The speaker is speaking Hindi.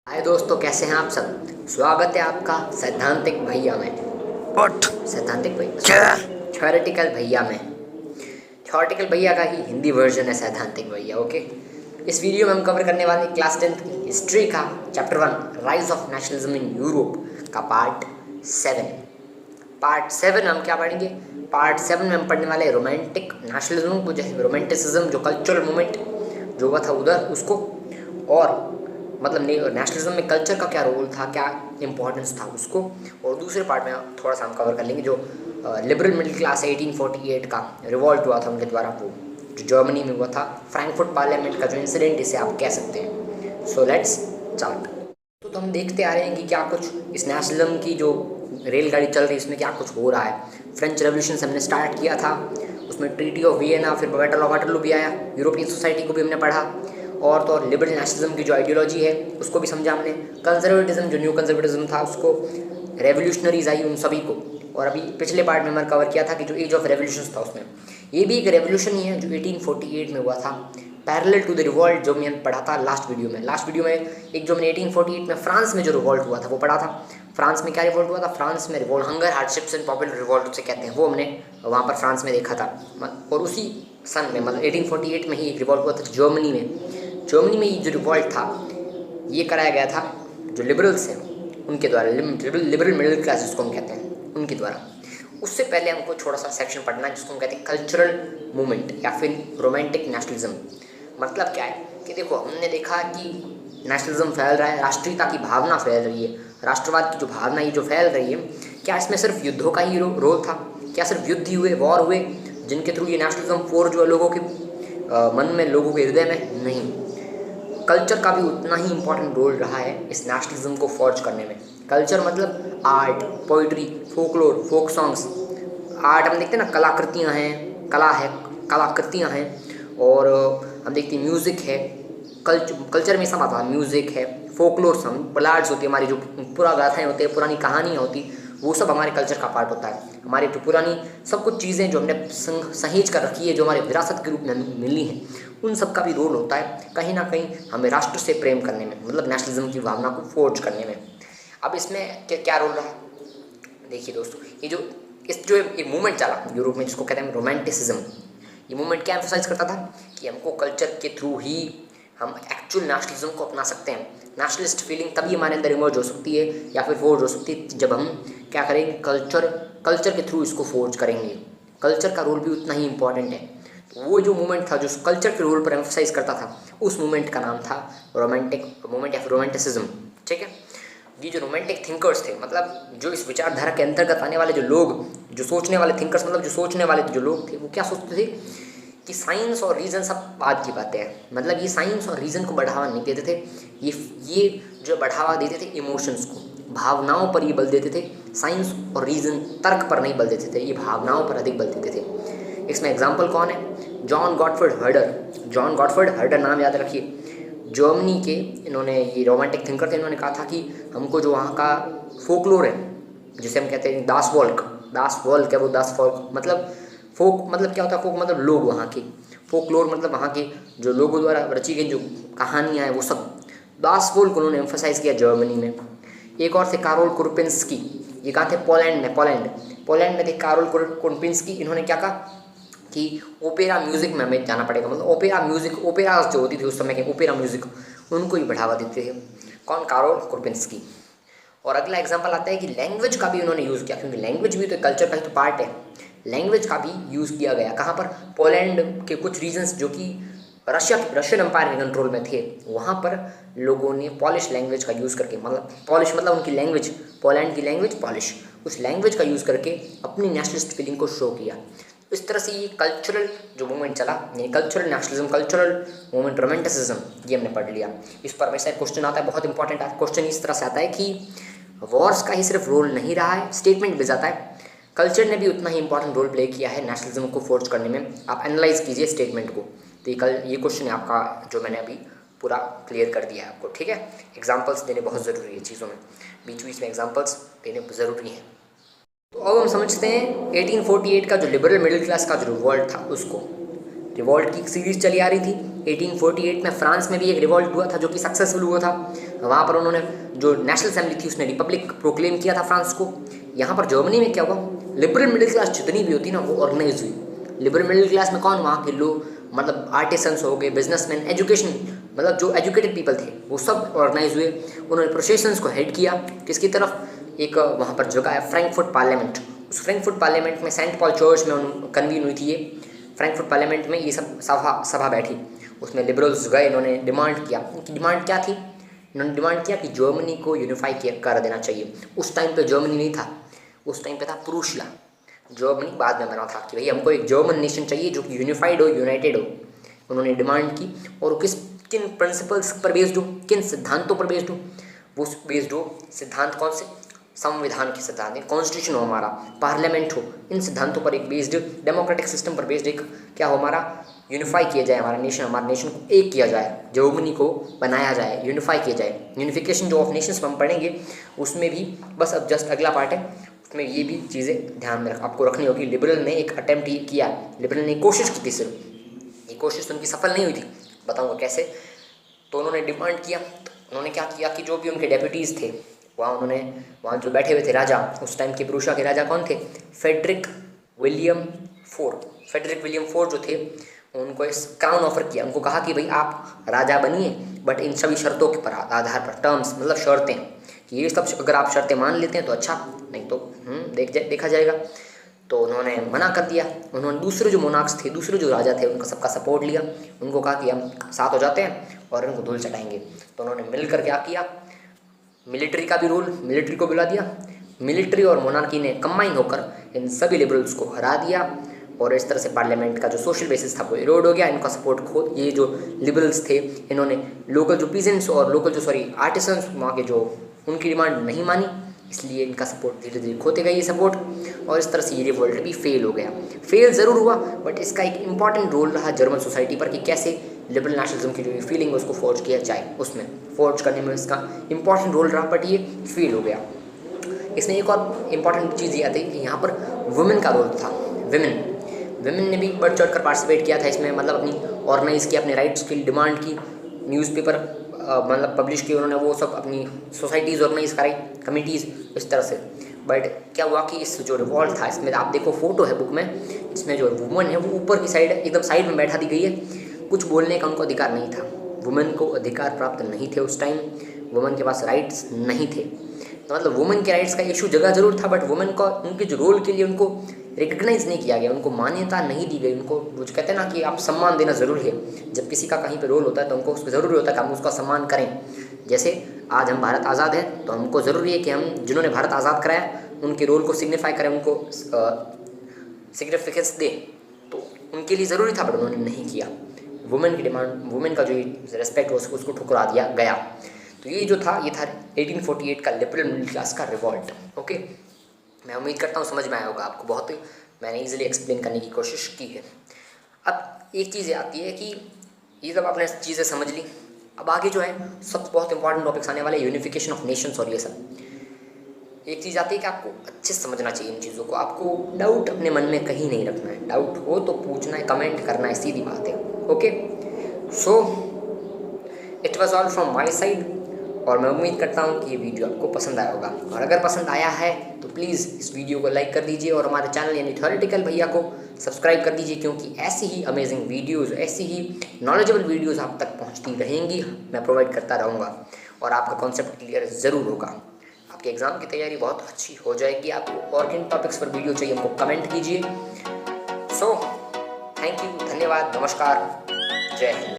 हाय दोस्तों, कैसे हैं आप सब। स्वागत है आपका सैद्धांतिक भैया में। बट सैद्धांतिक भैया क्या थ्योरेटिकल भैया में। थ्योरेटिकल भैया का ही हिंदी वर्जन है सैद्धांतिक भैया। ओके, इस वीडियो में हम कवर करने वाले क्लास 10th की हिस्ट्री का chapter 1 rise of nationalism in Europe का पार्ट 7 में हम क्या पढ़ेंगे। पार्ट 7 में हम पढ़ने वाले रोमांटिक नेशनलिज्म को, जैसे रोमांटिसिज्म जो कल्चरल मूवमेंट जो हुआ था उधर उसको, और मतलब नेशनलिज्म में कल्चर का क्या रोल था, क्या इंपॉर्टेंस था उसको। और दूसरे पार्ट में थोड़ा सा हम कवर कर लेंगे जो लिबरल मिडिल क्लास 1848 का रिवॉल्ट हुआ था उनके द्वारा, वो जो जर्मनी में हुआ था, फ्रैंकफर्ट पार्लियामेंट का जो इंसिडेंट इसे आप कह सकते हैं। So let's start. तो हम देखते आ रहे हैं कि क्या कुछ इस नेशनलिज्म की जो रेलगाड़ी चल रही है इसमें क्या कुछ हो रहा है। फ्रेंच रेवोल्यूशन से हमने स्टार्ट किया था, उसमें ट्रीटी ऑफ वियना, फिर बैटल ऑफ वाटरलू भी आया, यूरोपियन सोसाइटी को भी हमने पढ़ा, और तो लिबरल नेशनलिज्म की जो आइडियोलॉजी है उसको भी समझा हमने, कंजर्वेटिज्म जो न्यू कंजर्वेटिज्म था उसको, रेवोल्यूशनरीज आई उन सभी को। और अभी पिछले पार्ट में मैंने कवर किया था कि जो एज ऑफ रेवोल्यूशन था उसमें ये भी एक रेवोल्यूशन ही है जो 1848 में हुआ था, पैरेलल टू द रिवॉल्ट जो मैंने पढ़ा था लास्ट वीडियो में। एक जो मैंने 1848 में फ्रांस में जो रिवॉल्ट हुआ था वो पढ़ा था। फ्रांस में क्या रिवॉल्ट हुआ था, फ्रांस में revolt, hunger hardships and popular revolt उसे कहते हैं, वो हमने वहाँ पर फ्रांस में देखा था। और उसी सन में मतलब 1848 में ही एक रिवॉल्ट हुआ था जर्मनी में ये जो रिवॉल्ट था ये कराया गया था जो लिबरल्स हैं उनके द्वारा, लिबरल मिडिल क्लास जिसको हम कहते हैं उनके द्वारा। उससे पहले हमको छोटा सा सेक्शन पढ़ना है जिसको हम कहते हैं कल्चरल मूवमेंट या फिर रोमांटिक नेशनलिज्म। मतलब क्या है कि देखो, हमने देखा कि नेशनलिज्म फैल रहा है, राष्ट्रीयता की भावना फैल रही है, राष्ट्रवाद की जो भावना ये जो फैल रही है, क्या इसमें सिर्फ युद्धों का ही रोल था? क्या सिर्फ युद्ध ही हुए, वॉर हुए जिनके थ्रू ये नेशनलिज्म फोर जो है लोगों के मन में, लोगों के हृदय में? नहीं, कल्चर का भी उतना ही इम्पोर्टेंट रोल रहा है इस नेशनलिज्म को फॉर्ज करने में। कल्चर मतलब art, poetry, folklore, folk songs. Art हम देखते हैं ना, कलाकृतियाँ हैं, कलाकृतियाँ हैं, और हम देखते हैं म्यूज़िक है। कल्चर में सब आता है, म्यूज़िक है, फोकलोर सॉन्ग, बलाड्स होती है, हमारी जो पुरा गाथाएँ होती है, पुरानी कहानियाँ होती, वो सब हमारे कल्चर का पार्ट होता है। हमारी जो पुरानी सब कुछ चीज़ें जो हमने सहेज कर रखी है, जो हमारे विरासत के रूप में मिली हैं, उन सब का भी रोल होता है कहीं ना कहीं हमें राष्ट्र से प्रेम करने में, मतलब नेशनलिज्म की भावना को फोर्ज करने में। अब इसमें क्या रोल रहा, देखिए दोस्तों, ये जो एक मूवमेंट चला यूरोप में जिसको कहते हैं रोमांटिसिज्म, ये मूवमेंट क्या एम्फोसाइज करता था कि हमको कल्चर के थ्रू ही हम एक्चुअल नेशनलिज्म को अपना सकते हैं। नेशनलिस्ट फीलिंग तभी हमारे अंदर इमर्ज हो सकती है या फिर फोर्ज हो सकती है जब हम क्या करेंगे, कल्चर के थ्रू इसको फोर्ज करेंगे। कल्चर का रोल भी उतना ही इम्पॉर्टेंट है। तो वो जो मूवमेंट था जो कल्चर के रोल पर एम्फोसाइज करता था, उस मूवमेंट का नाम था रोमांटिक मूवमेंट या फिर रोमांटिसिज्म। ठीक है, ये जो रोमांटिक थिंकर्स थे, मतलब जो इस विचारधारा के अंतर्गत आने वाले जो लोग, जो सोचने वाले थिंकर्स, मतलब जो सोचने वाले जो लोग थे, वो क्या सोचते थे कि साइंस और रीज़न सब बात की बातें हैं। मतलब ये साइंस और रीज़न को बढ़ावा नहीं देते थे, ये जो बढ़ावा देते थे इमोशंस को, भावनाओं पर ये बल देते थे। साइंस और रीज़न, तर्क पर नहीं बल देते थे, ये भावनाओं पर अधिक बल देते थे। इसमें एग्जाम्पल कौन है? जॉन गॉटफर्ड हर्डर नाम याद रखिए, जर्मनी के। इन्होंने, ये रोमांटिक थिंकर थे, इन्होंने कहा था कि हमको जो वहाँ का फोकलोर है, जिसे हम कहते हैं दास वॉल्क है, वो दास फॉल्क मतलब फोक, मतलब क्या होता है फोक, मतलब लोग वहाँ के, फोकलोर मतलब वहाँ के जो लोगों द्वारा रची गई जो कहानियाँ हैं वो सब, दास वॉल्क उन्होंने एम्फोसाइज किया जर्मनी में। एक और थे कारोल कुरपिंस्की, ये कहाँ थे? पोलैंड में थे कारोल कुरपिंस्की। इन्होंने क्या कहा कि ओपेरा म्यूज़िक में हमें जाना पड़ेगा, मतलब ओपेरा जो होती थी उस समय के, ओपेरा म्यूज़िक, उनको ही बढ़ावा देते थे। कौन? कारोल कुरपिंस्की। और अगला एग्जांपल आता है कि लैंग्वेज का भी उन्होंने यूज़ किया, क्योंकि लैंग्वेज भी तो कल्चर का ही तो पार्ट है। लैंग्वेज का भी यूज़ किया गया, कहाँ पर? पोलैंड के कुछ रीजन्स जो कि रशियन एम्पायर के कंट्रोल में थे, वहाँ पर लोगों ने पॉलिश लैंग्वेज का यूज़ करके, मतलब पॉलिश मतलब उनकी लैंग्वेज, पोलैंड की लैंग्वेज पॉलिश, उस लैंग्वेज का यूज़ करके अपनी नेशनलिस्ट फीलिंग को शो किया। इस तरह से ये कल्चरल जो मूवमेंट चला, यानी cultural nationalism, cultural movement, romanticism, ये हमने पढ़ लिया। इस पर हमेशा क्वेश्चन आता है, बहुत इंपॉर्टेंट क्वेश्चन इस तरह से आता है कि वॉर्स का ही सिर्फ रोल नहीं रहा है, स्टेटमेंट भी जाता है, कल्चर ने भी उतना ही इंपॉर्टेंट रोल प्ले किया है नेशनलिज्म को फोर्ज करने में। आप एनालाइज कीजिए स्टेटमेंट को, तो ये क्वेश्चन है आपका जो मैंने अभी पूरा क्लियर कर दिया है आपको। ठीक है, एग्जाम्पल्स देने बहुत ज़रूरी है चीज़ों में, बीच बीच में एग्जाम्पल्स देने ज़रूरी हैं। तो अब हम समझते हैं 1848 का जो लिबरल मिडिल क्लास का जो रिवॉल्ट था उसको। रिवॉल्ट की एक सीरीज चली आ रही थी। 1848 में फ्रांस में भी एक रिवॉल्ट हुआ था जो कि सक्सेसफुल हुआ था। वहाँ पर उन्होंने जो नेशनल असेंबली थी उसने रिपब्लिक प्रोक्लेम किया था फ्रांस को। यहाँ पर जर्मनी में क्या हुआ, लिबरल मिडिल क्लास जितनी भी होती ना वो ऑर्गेनाइज हुई। लिबरल मिडिल क्लास में कौन, वहाँ के लोग, मतलब आर्टिसंस हो गए, बिजनेसमैन, एजुकेशन, मतलब जो एजुकेटेड पीपल थे वो सब ऑर्गेनाइज हुए। उन्होंने प्रोसेशंस को हेड किया किसकी तरफ, एक वहाँ पर जगह है फ्रैंकफर्ट पार्लियामेंट। उस फ्रैंकफर्ट पार्लियामेंट में सेंट पॉल चर्च में कन्वीन हुई थी ये फ्रैंकफर्ट पार्लियामेंट में, ये सब सभा बैठी। उसमें लिबरल्स गए, इन्होंने डिमांड किया। उनकी डिमांड क्या थी, इन्होंने डिमांड किया कि जर्मनी को यूनिफाई कर देना चाहिए। उस टाइम पे जर्मनी नहीं था, उस टाइम पे था प्रूशिया। जर्मनी बाद में बना था कि भाई हमको एक जर्मन नेशन चाहिए जो कि यूनिफाइड हो, यूनाइटेड हो। उन्होंने डिमांड की और किन प्रिंसिपल्स पर बेस्ड हो, किन सिद्धांतों पर बेस्ड हो, वो बेस्ड हो सिद्धांत कौन से, संविधान के सिद्धांत, कॉन्स्टिट्यूशन हो हमारा, पार्लियामेंट हो, इन सिद्धांतों पर एक बेस्ड, डेमोक्रेटिक सिस्टम पर बेस्ड एक क्या हो हमारा, यूनिफाई किया जाए हमारे नेशन को एक किया जाए, जर्मनी को बनाया जाए, यूनिफाई किया जाए। यूनिफिकेशन जो ऑफ नेशंस हम पढ़ेंगे उसमें भी बस अब जस्ट अगला पार्ट है, उसमें ये भी चीज़ें ध्यान में आपको रखनी होगी। लिबरल ने एक अटेम्प्ट ये किया, लिबरल ने कोशिश की थी, सिर्फ ये कोशिश उनकी सफल नहीं हुई थी। बताऊँगा कैसे। तो उन्होंने डिमांड किया, तो उन्होंने क्या किया कि जो भी उनके डेप्यूटीज़ थे वहाँ जो बैठे हुए थे राजा, उस टाइम के प्रूशिया के राजा कौन थे, फेडरिक विलियम फोर जो थे, उनको इस क्राउन ऑफर किया। उनको कहा कि भाई आप राजा बनिए बट इन सभी शर्तों के पर आधार पर, टर्म्स मतलब शर्तें, कि ये सब अगर आप शर्तें मान लेते हैं तो अच्छा, नहीं तो देखा जाएगा। तो उन्होंने मना कर दिया। उन्होंने दूसरे जो मोनार्क्स थे, दूसरे जो राजा थे, उनका सबका सपोर्ट लिया। उनको कहा कि हम साथ हो जाते हैं और इनको धूल चटाएंगे। तो उन्होंने मिलकर क्या किया, मिलिट्री का भी रोल, मिलिट्री को बुला दिया। मिलिट्री और मोनार्की ने कंबाइन होकर इन सभी लिबरल्स को हरा दिया और इस तरह से पार्लियामेंट का जो सोशल बेसिस था वो इरोड हो गया। इनका सपोर्ट ये जो लिबरल्स थे, इन्होंने लोकल जो पीजेंट्स और आर्टिसंस वहाँ के जो उनकी डिमांड नहीं मानी, इसलिए इनका सपोर्ट धीरे धीरे खोते गए ये सपोर्ट, और इस तरह से ये रिवोल्ट भी फेल हो गया। फेल ज़रूर हुआ बट इसका एक इंपॉर्टेंट रोल रहा जर्मन सोसाइटी पर कि कैसे लिबरल नेशनलिज्म की जो फीलिंग है उसको फोर्ज किया जाए, उसमें फोर्ज करने में इसका इंपॉर्टेंट रोल रहा, बट ये फेल हो गया। इसमें एक और इम्पॉर्टेंट चीज़ ये आती है कि यहाँ पर वुमेन का रोल था। वुमेन ने भी बढ़ चढ़ कर पार्टिसिपेट किया था इसमें, मतलब अपनी ऑर्गेनाइज़ किया, अपने राइट्स की डिमांड की, न्यूज़पेपर मतलब पब्लिश किए उन्होंने, वो सब अपनी सोसाइटीज़ ऑर्गेनाइज कराई, कमिटीज़, इस तरह से। बट क्या हुआ कि इस जो रिवॉल्ट था, इसमें आप देखो फोटो है बुक में, इसमें जो वुमेन है वो ऊपर की साइड है, एकदम साइड में बैठा दी गई है। कुछ बोलने का उनको अधिकार नहीं था, वुमेन को अधिकार प्राप्त नहीं थे उस टाइम, वुमेन के पास राइट्स नहीं थे। तो मतलब वुमेन के राइट्स का इशू जगह जरूर था बट वुमेन को उनके जो रोल के लिए उनको रिकग्नाइज़ नहीं किया गया, उनको मान्यता नहीं दी गई। उनको जो कहते हैं ना कि आप सम्मान देना ज़रूरी है, जब किसी का कहीं पे रोल होता है तो हमको उसको ज़रूरी होता है कि हम उसका सम्मान करें। जैसे आज हम भारत आज़ाद हैं तो हमको ज़रूरी है कि हम जिन्होंने भारत आज़ाद कराया उनके रोल को सिग्निफाई करें, उनको सिग्निफिकेंस दें, तो उनके लिए ज़रूरी था बट उन्होंने नहीं किया। वुमेन की डिमांड, वुमेन का जो रेस्पेक्ट हो उसको ठुकरा दिया गया। तो ये जो था, ये था 1848 का लिबरल मिडिल क्लास का रिवॉल्ट। ओके, मैं उम्मीद करता हूँ समझ में आया होगा आपको, बहुत मैंने इजीली एक्सप्लेन करने की कोशिश की है। अब एक चीज़ आती है कि ये सब आपने चीज़ें समझ ली, अब आगे जो है सब बहुत इंपॉर्टेंट टॉपिक्स आने वाले, यूनिफिकेशन ऑफ नेशंस और ये सब। एक चीज़ आती है कि आपको अच्छे से समझना चाहिए इन चीज़ों को, आपको डाउट अपने मन में कहीं नहीं रखना है, डाउट हो तो पूछना है, कमेंट करना है, सीधी बात है। Okay, so it was all from my side, और मैं उम्मीद करता हूँ कि ये वीडियो आपको पसंद आया होगा, और अगर पसंद आया है तो प्लीज़ इस वीडियो को लाइक कर दीजिए और हमारे चैनल यानी थ्योरेटिकल भैया को सब्सक्राइब कर दीजिए, क्योंकि ऐसी ही अमेजिंग वीडियोज़, ऐसी ही नॉलेजेबल वीडियोज़ आप तक पहुँचती रहेंगी, मैं प्रोवाइड करता रहूँगा और आपका कॉन्सेप्ट क्लियर ज़रूर होगा। आपके एग्ज़ाम की तैयारी बहुत अच्छी हो जाएगी। आपको और किन टॉपिक्स पर वीडियो चाहिए हमको कमेंट कीजिए। सो थैंक यू, धन्यवाद, नमस्कार, जय हिंद।